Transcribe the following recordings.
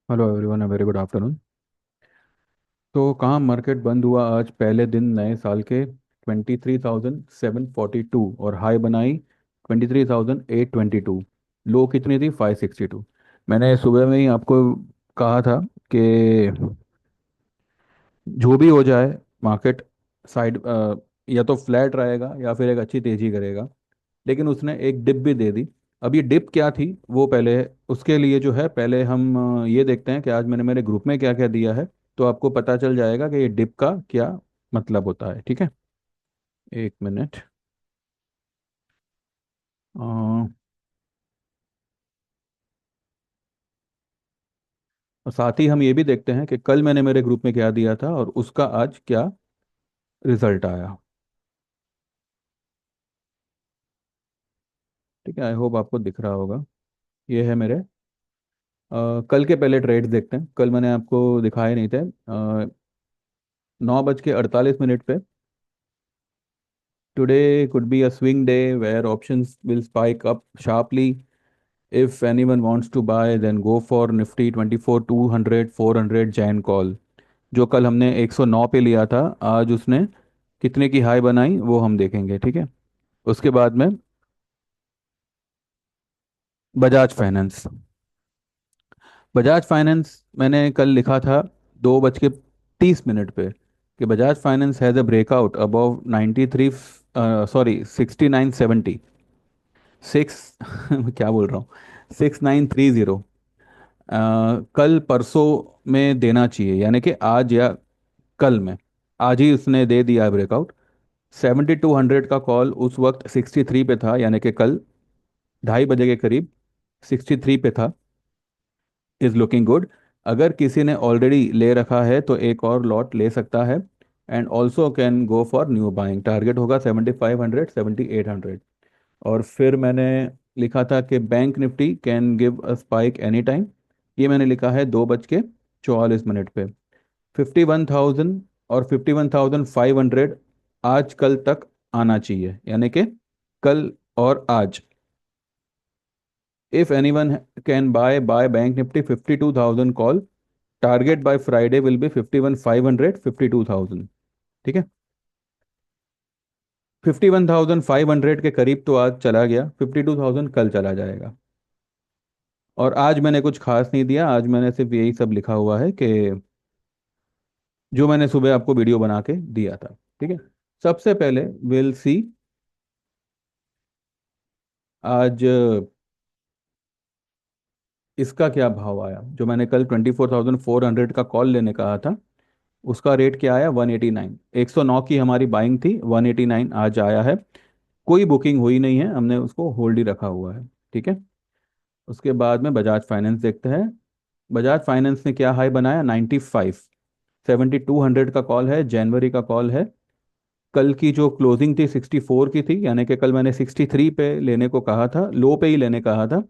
Hello everyone, very good afternoon. तो कहाँ market बंद हुआ आज पहले दिन नए साल के 23,742 और हाई बनाई 23,822। लो कितनी थी? 562। मैंने सुबह में ही आपको कहा था कि जो भी हो जाए मार्केट साइड या तो फ्लैट रहेगा या फिर एक अच्छी तेजी करेगा। लेकिन उसने एक डिप भी दे दी। अब ये डिप क्या थी वो पहले, उसके लिए जो है पहले हम ये देखते हैं कि आज मैंने मेरे ग्रुप में क्या क्या दिया है। तो आपको पता चल जाएगा कि ये डिप का क्या मतलब होता है। ठीक है, एक मिनट। और साथ ही हम ये भी देखते हैं कि कल मैंने मेरे ग्रुप में क्या दिया था और उसका आज क्या रिजल्ट आया। ठीक है, आई होप आपको दिख रहा होगा। ये है मेरे कल के पहले ट्रेड्स देखते हैं। कल मैंने आपको दिखाए नहीं थे। 9:48 पे, today could be a swing day where options will spike up sharply. If anyone wants to buy, then go for Nifty 24 200 400 Jain call। जो कल हमने 109 पे लिया था, आज उसने कितने की हाई बनाई वो हम देखेंगे। ठीक है, उसके बाद में बजाज फाइनेंस। बजाज फाइनेंस मैंने कल लिखा था 2:30 पे कि Bajaj finance has a breakout above 93, sorry 6970। Six क्या बोल रहा हूँ, 6930। कल परसों में देना चाहिए, यानी कि आज या कल में। आज ही उसने दे दिया ब्रेकआउट। 7200 का कॉल उस वक्त 63 पे था, यानी कि कल 2:30 के करीब 63 पे था। Is looking good. अगर किसी ने ऑलरेडी ले रखा है तो एक और लॉट ले सकता है। And also can go for new buying. Target होगा 7500 7800। और फिर मैंने लिखा था कि bank Nifty can give a spike any time. ये मैंने लिखा है 2:44 पे। 51,000 और 51,500 आज कल तक आना चाहिए, यानी कि कल और आज। If any one can by bank Nifty 52,000 call. Target by Friday will be 51,500 52,000। ठीक है, 51,500 के करीब तो आज चला गया, 52,000 कल चला जाएगा। और आज मैंने कुछ खास नहीं दिया, आज मैंने सिर्फ यही सब लिखा हुआ है कि जो मैंने सुबह आपको वीडियो बना के दिया था। ठीक है, सबसे पहले विल सी आज इसका क्या भाव आया। जो मैंने कल 24,400 का कॉल लेने कहा था, उसका रेट क्या आया? 189। 109 की हमारी बाइंग थी, 189 आज आया है। कोई बुकिंग हुई नहीं है, हमने उसको होल्ड ही रखा हुआ है। ठीक है, उसके बाद में बजाज फाइनेंस देखते हैं। बजाज फाइनेंस ने क्या हाई बनाया? 95। 7200 का कॉल है, जनवरी का कॉल है। कल की जो क्लोजिंग थी 64 की थी, यानी कि कल मैंने 63 पे लेने को कहा था, लो पे ही लेने कहा था।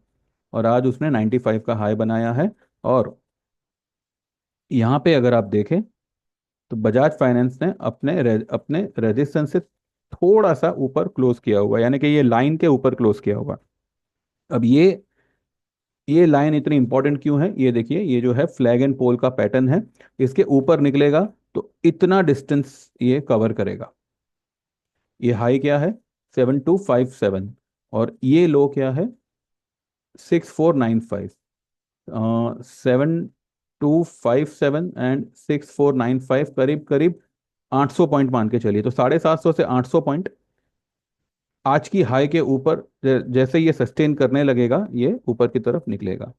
और आज उसने 95 का हाई बनाया है। और यहाँ पे अगर आप देखें तो बजाज फाइनेंस ने अपने रेजिस्टेंस से थोड़ा सा ऊपर क्लोज किया हुआ है, यानी कि ये लाइन के ऊपर क्लोज किया हुआ। अब ये लाइन इतनी इंपॉर्टेंट क्यों है? ये देखिए, ये जो है फ्लैग एंड पोल का पैटर्न है। इसके ऊपर निकलेगा तो इतना डिस्टेंस ये कवर करेगा। ये हाई क्या है? 7257। और ये लो क्या है? 6495। 7257 एंड 6495, करीब करीब 800 पॉइंट मान के चलिए, तो 750 से 800 पॉइंट आज की हाई के ऊपर। जैसे ये सस्टेन करने लगेगा ये ऊपर की तरफ निकलेगा।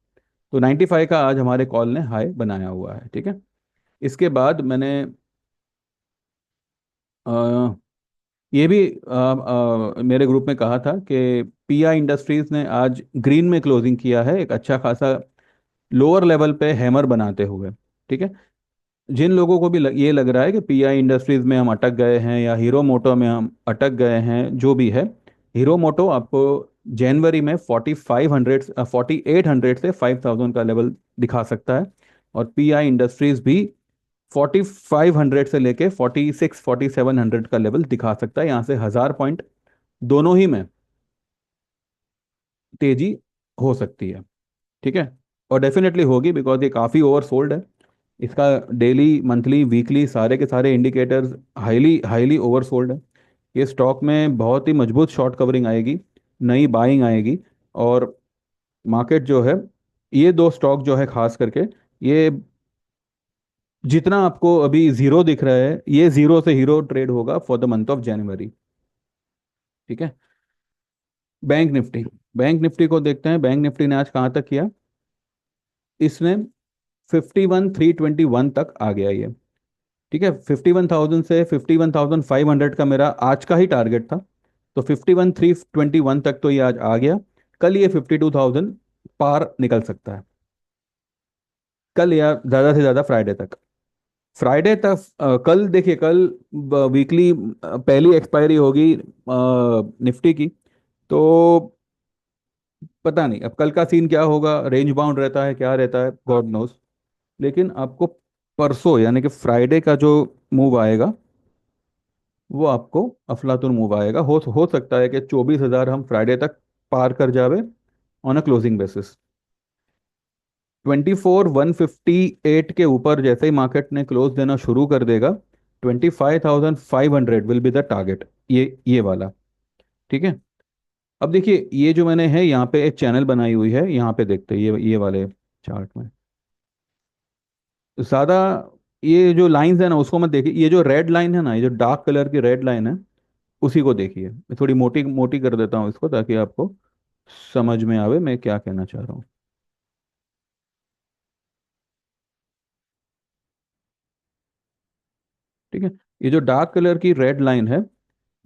तो 95 का आज हमारे कॉल ने हाई बनाया हुआ है। ठीक है, इसके बाद मैंने अ, ये भी मेरे ग्रुप में कहा था कि पीआई इंडस्ट्रीज ने आज ग्रीन में क्लोजिंग किया है, एक अच्छा खासा लोअर लेवल पे हैमर बनाते हुए। ठीक है, जिन लोगों को भी ये लग रहा है कि पीआई इंडस्ट्रीज में हम अटक गए हैं या हीरो मोटो में हम अटक गए हैं, जो भी है, हीरो मोटो आपको जनवरी में 4500 4800 से 5000 का लेवल दिखा सकता है। और पीआई इंडस्ट्रीज भी 4500 से लेके 4700 का लेवल दिखा सकता है। यहाँ से 1000 पॉइंट दोनों ही में तेजी हो सकती है। ठीक है, और डेफिनेटली होगी, बिकॉज ये काफ़ी ओवर सोल्ड है। इसका डेली मंथली वीकली सारे के सारे indicators highly highly over sold है। ये स्टॉक में बहुत ही मजबूत शॉर्ट कवरिंग आएगी, नई बाइंग आएगी। और मार्केट जो है, ये दो स्टॉक जो है खास करके, ये जितना आपको अभी जीरो दिख रहा है, ये जीरो से हीरो ट्रेड होगा for the month of January. ठीक है। बैंक निफ्टी, बैंक निफ्टी को देखते हैं। बैंक निफ्टी ने आज कहाँ तक किया? इसने 51,321 तक आ गया ये। ठीक है, 51,000 से 51,500 का मेरा आज का ही टारगेट था। तो 51,321 तक तो ये आज आ गया। कल ये 52,000 पार निकल सकता है, कल या ज़्यादा से ज़्यादा फ्राइडे तक। फ्राइडे तक कल देखिए, कल वीकली पहली एक्सपायरी होगी निफ्टी की। तो पता नहीं अब कल का सीन क्या होगा, रेंज बाउंड रहता है क्या रहता है, गॉड नोस। लेकिन आपको परसों यानी कि फ्राइडे का जो मूव आएगा, वो आपको अफलातुन मूव आएगा। हो सकता है कि 24,000 हम फ्राइडे तक पार कर जावे ऑन अ क्लोजिंग बेसिस। 24,158 के ऊपर जैसे ही मार्केट ने क्लोज देना शुरू कर देगा, 25,500 विल बी द टारगेट, ये वाला। ठीक है। अब देखिए, ये जो मैंने है यहाँ पे एक चैनल बनाई हुई है, यहाँ पे देखते हैं ये वाले चार्ट में ज़्यादा। ये जो लाइंस है ना, उसको मत देखिए। ये जो रेड लाइन है ना, ये जो डार्क कलर की रेड लाइन है, उसी को देखिए। मैं थोड़ी मोटी मोटी कर देता हूँ इसको, ताकि आपको समझ में आवे मैं क्या कहना चाह रहा हूँ। ठीक है। ये जो डार्क कलर की रेड लाइन है,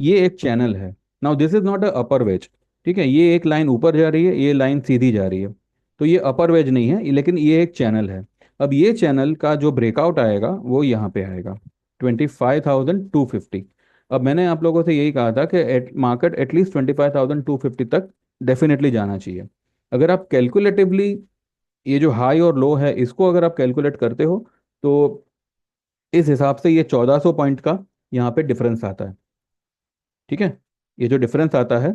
ये एक चैनल है। Now this is not a upper wedge. ठीक है, ये एक लाइन ऊपर जा रही है, ये लाइन सीधी जा रही है। तो ये अपर वेज नहीं है, लेकिन ये एक चैनल है। अब ये चैनल का जो ब्रेकआउट आएगा वो यहाँ पे आएगा, 25,250। अब मैंने आप लोगों से यही कहा था कि मार्केट एटलीस्ट 25,250 तक डेफिनेटली जाना चाहिए। अगर आप कैलकुलेटिवली ये जो हाई और लो है, इसको अगर आप कैलकुलेट करते हो, तो इस हिसाब से ये 1,400 पॉइंट का यहाँ पे डिफरेंस आता है। ठीक है। ये जो डिफरेंस आता है,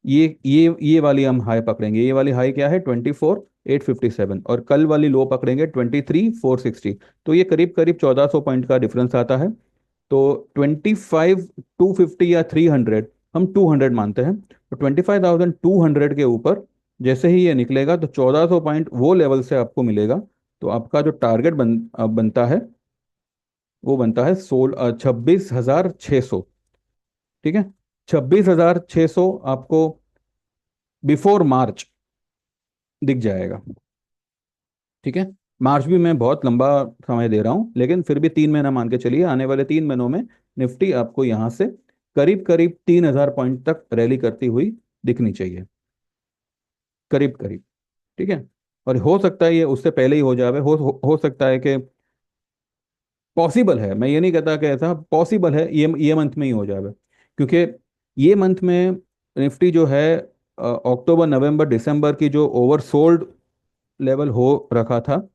ये वाली हम हाई पकड़ेंगे। ये वाली हाई क्या है? 24,857। और कल वाली लो पकड़ेंगे 23,460। तो ये करीब करीब 1,400 पॉइंट का डिफरेंस आता है। तो 25,250 या 300, हम 200 मानते हैं। तो 25,200 के ऊपर जैसे ही ये निकलेगा, तो 1,400 पॉइंट वो लेवल से आपको मिलेगा। तो आपका जो टारगेट बनता है, वो बनता है 26,600। ठीक है। 26,600 आपको बिफोर मार्च दिख जाएगा। ठीक है। मार्च भी मैं बहुत लंबा समय दे रहा हूँ, लेकिन फिर भी 3 महीना मान के चलिए। आने वाले 3 महीनों में निफ्टी आपको यहाँ से करीब करीब 3,000 पॉइंट तक रैली करती हुई दिखनी चाहिए, करीब करीब। ठीक है। और हो सकता है ये उससे पहले ही हो जाए। हो सकता है कि पॉसिबल है, मैं ये नहीं कहता कि ऐसा पॉसिबल है, ये मंथ में ही हो जाए। क्योंकि ये मंथ में निफ्टी जो है, अक्टूबर नवंबर दिसंबर की जो ओवरसोल्ड लेवल हो रखा था,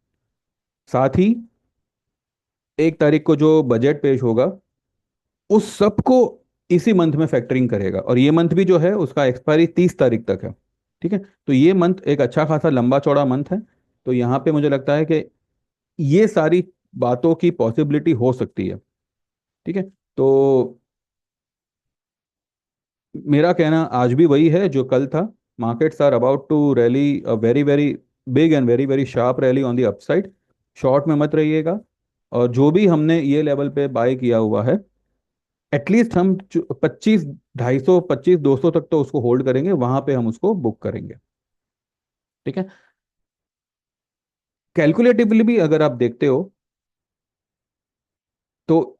साथ ही 1 तारीख को जो बजट पेश होगा, उस सब को इसी मंथ में फैक्टरिंग करेगा। और ये मंथ भी जो है, उसका एक्सपायरी 30 तारीख तक है। ठीक है। तो ये मंथ एक अच्छा खासा लंबा चौड़ा मंथ है। तो यहाँ पे मुझे लगता है कि ये सारी बातों की पॉसिबिलिटी हो सकती है। ठीक है। तो मेरा कहना आज भी वही है जो कल था। Markets are about to rally a very very big and very very sharp rally on the upside. Short में मत रहिएगा। और जो भी हमने ये लेवल पे बाय किया हुआ है, एटलीस्ट हम 25, 250, 25, 200 तक तो उसको होल्ड करेंगे, वहां पे हम उसको बुक करेंगे। ठीक है। कैलकुलेटिवली भी अगर आप देखते हो, तो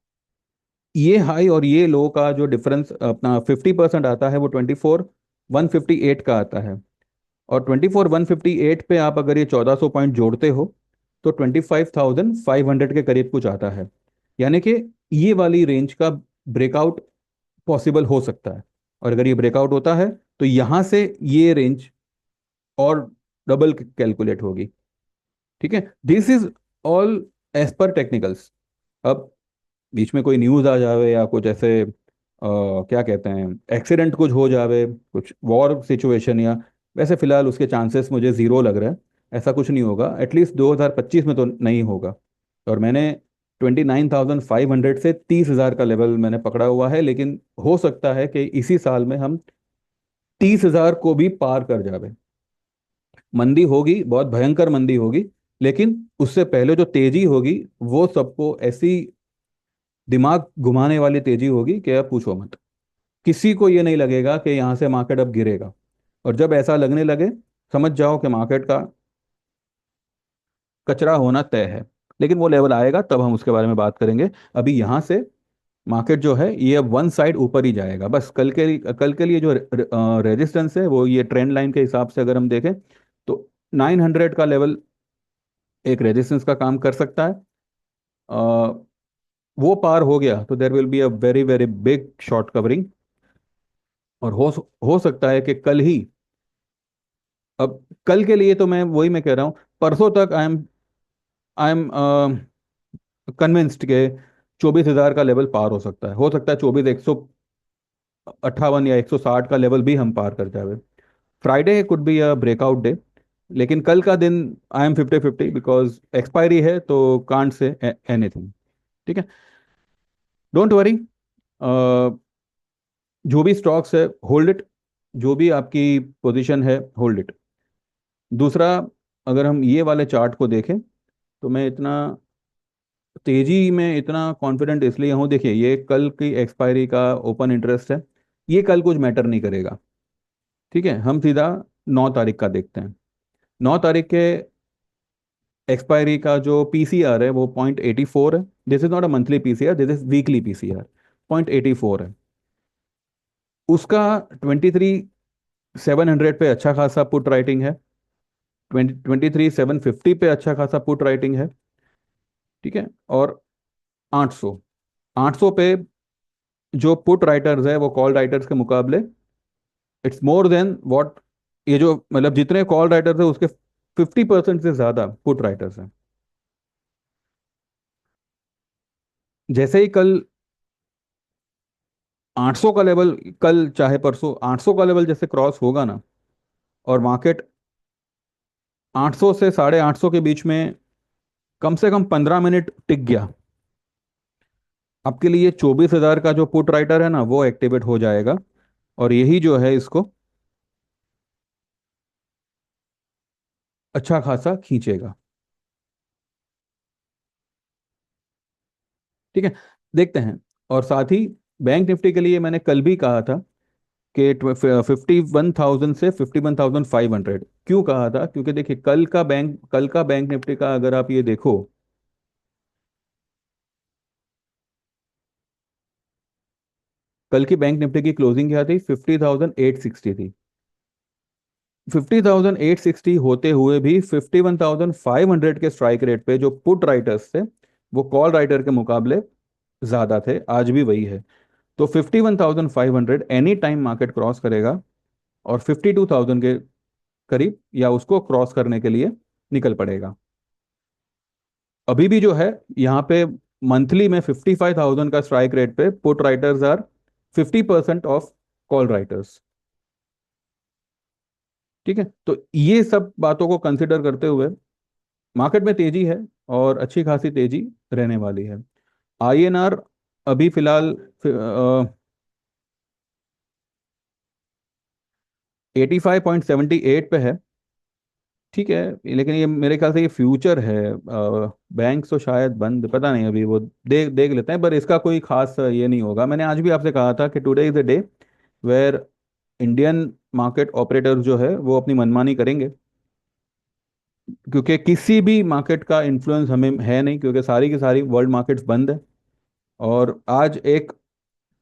ये हाई और ये लो का जो डिफरेंस अपना 50% आता है, वो 24,158 का आता है। और 24,158 पे आप अगर ये 1,400 पॉइंट जोड़ते हो, तो 25,500 के करीब कुछ आता है। यानी कि ये वाली रेंज का ब्रेकआउट पॉसिबल हो सकता है। और अगर ये ब्रेकआउट होता है, तो यहाँ से ये रेंज और डबल कैलकुलेट होगी। ठीक है। This is all as per technicals. अब बीच में कोई न्यूज़ आ जावे, या कुछ ऐसे क्या कहते हैं, एक्सीडेंट कुछ हो जावे, कुछ वॉर सिचुएशन, या वैसे फिलहाल उसके चांसेस मुझे ज़ीरो लग रहा है। ऐसा कुछ नहीं होगा, एटलीस्ट 2025 में तो नहीं होगा। और मैंने 29,500 से 30,000 का लेवल मैंने पकड़ा हुआ है, लेकिन हो सकता है कि इसी साल में हम 30,000 को भी पार कर जावे। मंदी होगी, बहुत भयंकर मंदी होगी, लेकिन उससे पहले जो तेजी होगी वो सबको ऐसी दिमाग घुमाने वाली तेजी होगी कि अब पूछो मत। किसी को ये नहीं लगेगा कि यहाँ से मार्केट अब गिरेगा। और जब ऐसा लगने लगे, समझ जाओ कि मार्केट का कचरा होना तय है। लेकिन वो लेवल आएगा तब हम उसके बारे में बात करेंगे। अभी यहाँ से मार्केट जो है ये अब वन साइड ऊपर ही जाएगा बस। कल के लिए जो रेजिस्टेंस है वो ये ट्रेंड लाइन के हिसाब से अगर हम देखें तो 900 का लेवल एक रेजिस्टेंस का काम कर सकता है। अ, वो पार हो गया तो there will be a very very big short covering. और हो सकता है कि कल ही, अब कल के लिए तो मैं कह रहा हूँ, परसों तक आई एम कन्विंस्ड के 24,000 का लेवल पार हो सकता है 24,158 या 160 का लेवल भी हम पार कर जाए। Friday could be a breakout day, लेकिन कल का दिन आई एम 50-50 बिकॉज एक्सपायरी है तो कांट से एनीथिंग। ठीक है, डोंट वरी। जो भी स्टॉक्स है होल्ड इट, जो भी आपकी पोजीशन है होल्ड इट। दूसरा, अगर हम ये वाले चार्ट को देखें तो मैं इतना तेजी में इतना कॉन्फिडेंट इसलिए हूँ। देखिए, ये कल की एक्सपायरी का ओपन इंटरेस्ट है, ये कल कुछ मैटर नहीं करेगा। ठीक है, हम सीधा 9 तारीख का देखते हैं। 9 तारीख के एक्सपायरी का जो पीसीआर है वो 0.84 है। This is not a monthly PCR, this is weekly PCR. 0.84 है उसका। 23,700 पे अच्छा खासा पुट राइटिंग है। 23,750 पे अच्छा खासा पुट राइटिंग है। ठीक है, और 800, 800 पे जो पुट राइटर्स है वो कॉल राइटर्स के मुकाबले इट्स मोर देन व्हाट। ये जो मतलब जितने कॉल राइटर्स है उसके 50% से ज्यादा पुट राइटर्स हैं। जैसे ही कल 800 का लेवल, कल चाहे परसों 800 का लेवल जैसे क्रॉस होगा ना, और मार्केट 800 से 850 के बीच में कम से कम 15 मिनट टिक गया, आपके लिए 24,000 का जो पुट राइटर है ना वो एक्टिवेट हो जाएगा। और यही जो है इसको अच्छा खासा खींचेगा। ठीक है, देखते हैं। और साथ ही बैंक निफ्टी के लिए मैंने कल भी कहा था कि 51,000 से 51,500। क्यों कहा था? क्योंकि देखिए, कल का बैंक निफ्टी का अगर आप ये देखो, कल की बैंक निफ्टी की क्लोजिंग क्या थी? 50,860 थी। 50,860 होते हुए भी 51,500 के स्ट्राइक रेट पे जो पुट राइटर्स थे वो कॉल राइटर के मुकाबले ज्यादा थे, आज भी वही है। तो 51,500 एनी टाइम मार्केट क्रॉस करेगा और 52,000 के करीब या उसको क्रॉस करने के लिए निकल पड़ेगा। अभी भी जो है यहाँ पे मंथली में 55,000 का स्ट्राइक रेट पे put writers are 50% of call writers. ठीक है, तो ये सब बातों को कंसिडर करते हुए मार्केट में तेजी है और अच्छी खासी तेजी रहने वाली है। आईएनआर अभी फिलहाल 85.78 पे है। ठीक है, लेकिन ये मेरे ख्याल से ये फ्यूचर है। बैंक तो शायद बंद, पता नहीं, अभी वो देख देख लेते हैं, पर इसका कोई खास ये नहीं होगा। मैंने आज भी आपसे कहा था कि today is the day where Indian market operator जो है वो अपनी मनमानी करेंगे, क्योंकि किसी भी मार्केट का इन्फ्लुएंस हमें है नहीं, क्योंकि सारी की सारी वर्ल्ड मार्केट्स बंद है। और आज एक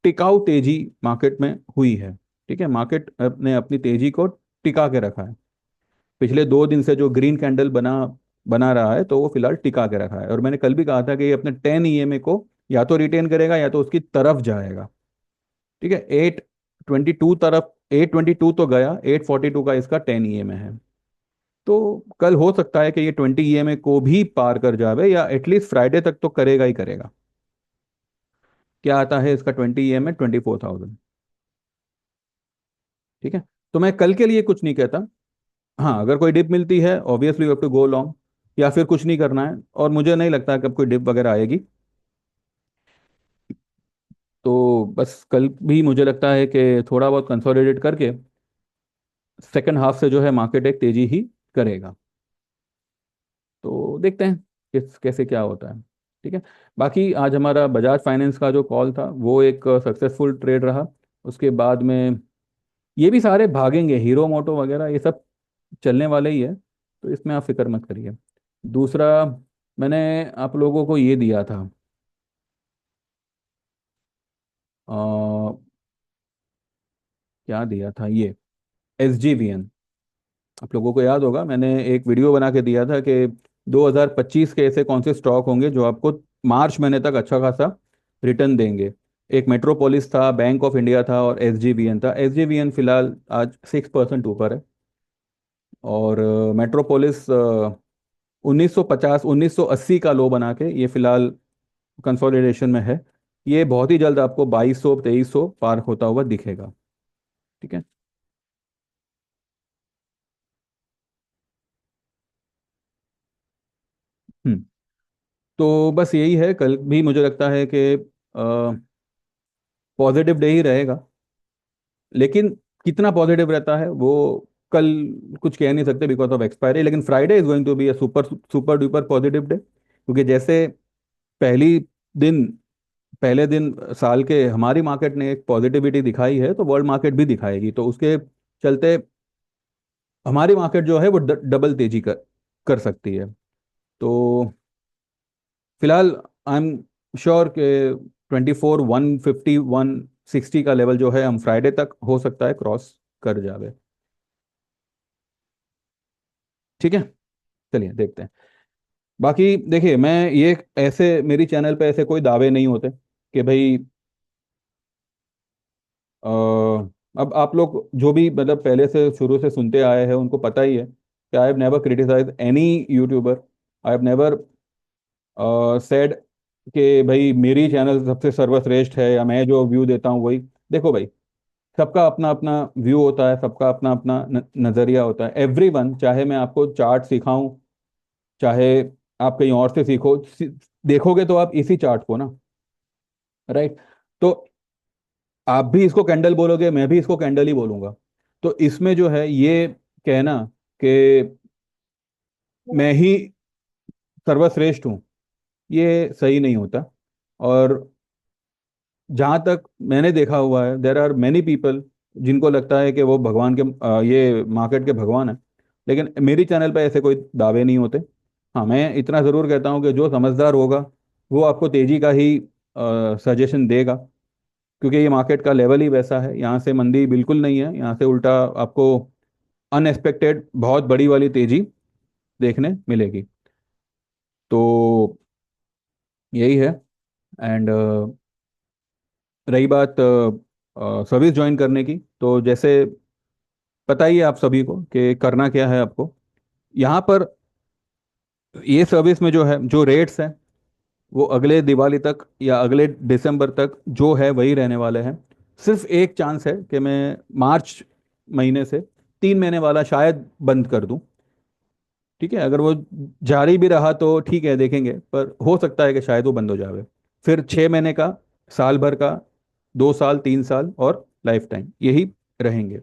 टिकाऊ तेजी मार्केट में हुई है। ठीक है, मार्केट ने अपनी तेजी को टिका के रखा है। पिछले 2 दिन से जो ग्रीन कैंडल बना बना रहा है तो वो फिलहाल टिका के रखा है। और मैंने कल भी कहा था कि ये अपने 10 ईएमए को या तो रिटेन करेगा या तो उसकी तरफ जाएगा। ठीक है, 822 तरफ, 822 तो गया, 842 का इसका 10 ईएमए है। तो कल हो सकता है कि ये 20 ईएमए को भी पार कर जावे, या एटलीस्ट फ्राइडे तक तो करेगा ही करेगा। क्या आता है इसका 20 ईएमए? 24,000। ठीक है, तो मैं कल के लिए कुछ नहीं कहता। हाँ, अगर कोई डिप मिलती है obviously you have to go long, या फिर कुछ नहीं करना है, और मुझे नहीं लगता कि अब कोई डिप वगैरह आएगी। तो बस कल भी मुझे लगता है कि थोड़ा बहुत कंसोलिडेट करके सेकंड हाफ से जो है मार्केट एक तेजी ही करेगा। तो देखते हैं किस कैसे क्या होता है। ठीक है। बाकी आज हमारा बजाज फाइनेंस का जो कॉल था वो एक सक्सेसफुल ट्रेड रहा। उसके बाद में ये भी सारे भागेंगे, हीरो मोटो वगैरह ये सब चलने वाले ही है, तो इसमें आप फिक्र मत करिए। दूसरा, मैंने आप लोगों को ये दिया था, अ, क्या दिया था ये, SGVN। आप लोगों को याद होगा मैंने एक वीडियो बना के दिया था कि 2025 के ऐसे कौन से स्टॉक होंगे जो आपको मार्च महीने तक अच्छा खासा रिटर्न देंगे। एक मेट्रोपोलिस था, बैंक ऑफ इंडिया था, और SGVN था। SGVN फिलहाल आज 6% ऊपर है, और मेट्रोपोलिस 1950 1980 का लो बना के ये फिलहाल कंसोलिडेशन में है। ये बहुत ही जल्द आपको 2200 2300 पार होता हुआ दिखेगा। ठीक है। हम्म। तो बस यही है, कल भी मुझे लगता है कि पॉजिटिव डे ही रहेगा, लेकिन कितना पॉजिटिव रहता है वो कल कुछ कह नहीं सकते बिकॉज ऑफ एक्सपायरी। लेकिन Friday is going to be a super super duper positive day, क्योंकि जैसे पहली दिन पहले दिन साल के हमारी मार्केट ने एक पॉजिटिविटी दिखाई है, तो वर्ल्ड मार्केट भी दिखाएगी, तो उसके चलते हमारी मार्केट जो है वो डबल तेजी कर सकती है। तो फिलहाल आई एम श्योर कि 24 150 160 का लेवल जो है हम फ्राइडे तक हो सकता है क्रॉस कर जावे। ठीक है। चलिए देखते हैं। बाकी देखिए, मैं ये ऐसे मेरी चैनल पे ऐसे कोई दावे नहीं होते कि भाई अब आप लोग जो भी मतलब पहले से शुरू से सुनते आए हैं उनको पता ही है कि I have never criticise any YouTuber. I have never said कि भाई मेरी चैनल सबसे सर्वश्रेष्ठ है या मैं जो व्यू देता हूँ वही। देखो भाई, सबका अपना अपना व्यू होता है, सबका अपना अपना नजरिया होता है। एवरीवन, चाहे मैं आपको चार्ट सिखाऊं, चाहे आप कहीं और से सीखो, देखोगे तो आप इसी चार्ट को ना, राइट। तो आप भी इसको कैंडल बोलोगे, मैं भी इसको कैंडल ही बोलूंगा। तो इसमें जो है ये कहना कि मैं ही सर्वश्रेष्ठ हूँ, ये सही नहीं होता। और जहाँ तक मैंने देखा हुआ है, देर आर मैनी पीपल जिनको लगता है कि वो भगवान के ये मार्केट के भगवान है, लेकिन मेरी चैनल पे ऐसे कोई दावे नहीं होते। हाँ, मैं इतना ज़रूर कहता हूँ कि जो समझदार होगा वो आपको तेजी का ही सजेशन देगा, क्योंकि ये मार्केट का लेवल ही वैसा है। यहाँ से मंदी बिल्कुल नहीं है, यहाँ से उल्टा आपको अनएक्सपेक्टेड बहुत बड़ी वाली तेजी देखने मिलेगी। तो यही है। एंड रही बात सर्विस ज्वाइन करने की, तो जैसे पता ही है आप सभी को कि करना क्या है आपको यहाँ पर। ये सर्विस में जो है जो रेट्स हैं वो अगले दिवाली तक या अगले दिसंबर तक जो है वही रहने वाले हैं। सिर्फ एक चांस है कि मैं मार्च महीने से 3 महीने वाला शायद बंद कर दूं। ठीक है, अगर वो जारी भी रहा तो ठीक है, देखेंगे, पर हो सकता है कि शायद वो बंद हो जावे। फिर 6 महीने का, साल भर का, 2 साल, 3 साल और लाइफ टाइम यही रहेंगे।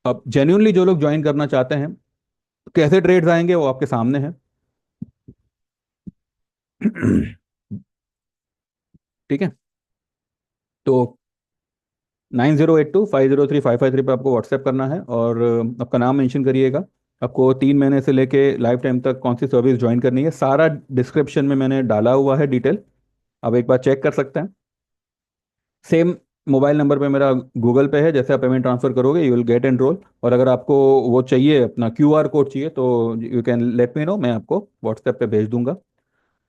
अब जेन्यूनली जो लोग ज्वाइन करना चाहते हैं, कैसे ट्रेड्स आएंगे वो आपके सामने है। ठीक है। तो 9082503553 पे आपको व्हाट्सएप करना है, और आपका नाम मेंशन करिएगा। आपको 3 महीने से लेके लाइफ टाइम तक कौन सी सर्विस ज्वाइन करनी है, सारा डिस्क्रिप्शन में मैंने डाला हुआ है डिटेल। आप एक बार चेक कर सकते हैं। सेम मोबाइल नंबर पे मेरा गूगल पे है, जैसे आप पेमेंट ट्रांसफर करोगे यू विल गेट एनरोल। और अगर आपको वो चाहिए, अपना QR कोड चाहिए, तो you can let me know, मैं आपको व्हाट्सएप पे भेज दूंगा।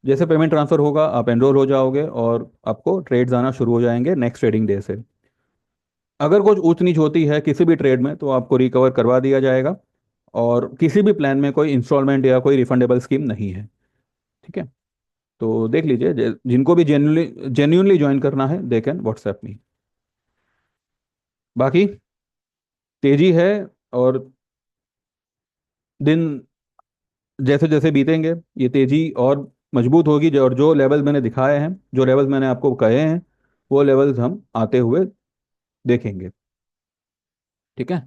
जैसे पेमेंट ट्रांसफर होगा आप एनरोल हो जाओगे, और आपको ट्रेड्स आना शुरू हो जाएंगे नेक्स्ट ट्रेडिंग डे से। अगर कुछ ऊंच नीच होती है किसी भी ट्रेड में तो आपको रिकवर करवा दिया जाएगा, और किसी भी प्लान में कोई इंस्टॉलमेंट या कोई रिफंडेबल स्कीम नहीं है। ठीक है। तो देख लीजिए, जिनको भी जेन्यूनली जेन्यूनली ज्वाइन करना है दे कैन व्हाट्सएप मी। बाकी तेजी है, और दिन जैसे जैसे बीतेंगे ये तेजी और मजबूत होगी, और जो लेवल मैंने दिखाए हैं, जो लेवल्स मैंने आपको कहे हैं, वो लेवल्स हम आते हुए देखेंगे। ठीक है।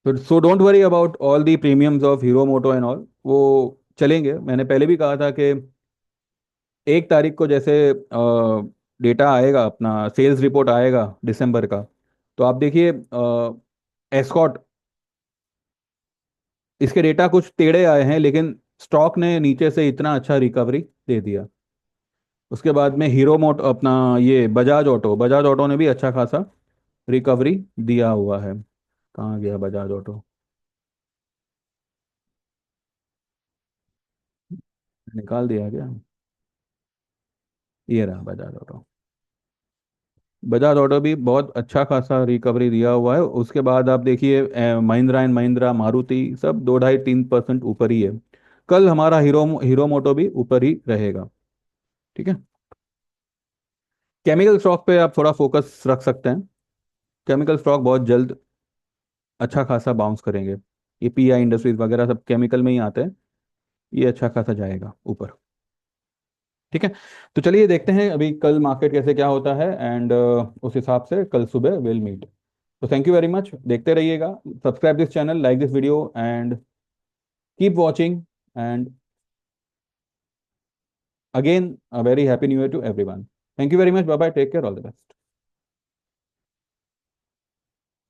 तो so don't worry about all the premiums of Hero Moto and all, वो चलेंगे। मैंने पहले भी कहा था कि 1 तारीख को जैसे डेटा आएगा, अपना सेल्स रिपोर्ट आएगा दिसंबर का, तो आप देखिए एस्कॉट, इसके डेटा कुछ टेढ़े आए हैं, लेकिन स्टॉक ने नीचे से इतना अच्छा रिकवरी दे दिया। उसके बाद में हीरो मोट अपना ये बजाज ऑटो ने भी अच्छा खासा रिकवरी दिया हुआ है। कहाँ गया बजाज ऑटो? निकाल दिया क्या? ये रहा बजाज ऑटो। बजाज ऑटो भी बहुत अच्छा खासा रिकवरी दिया हुआ है। उसके बाद आप देखिए महिंद्रा एंड महिंद्रा, मारुति, सब 2-2.5-3% ऊपर ही है। कल हमारा हीरो हीरो मोटो भी ऊपर ही रहेगा। ठीक है। केमिकल स्टॉक पे आप थोड़ा फोकस रख सकते हैं। केमिकल स्टॉक बहुत जल्द अच्छा खासा बाउंस करेंगे। ये पीआई इंडस्ट्रीज वगैरह सब केमिकल में ही आते हैं। ये अच्छा खासा जाएगा ऊपर। ठीक है। तो चलिए देखते हैं अभी कल मार्केट कैसे क्या होता है, एंड उस हिसाब से कल सुबह विल मीट। तो थैंक यू वेरी मच, देखते रहिएगा। Subscribe this channel, like this video, and keep watching. And again a very happy new year to everyone. Thank you very much, bye bye, take care, all the best.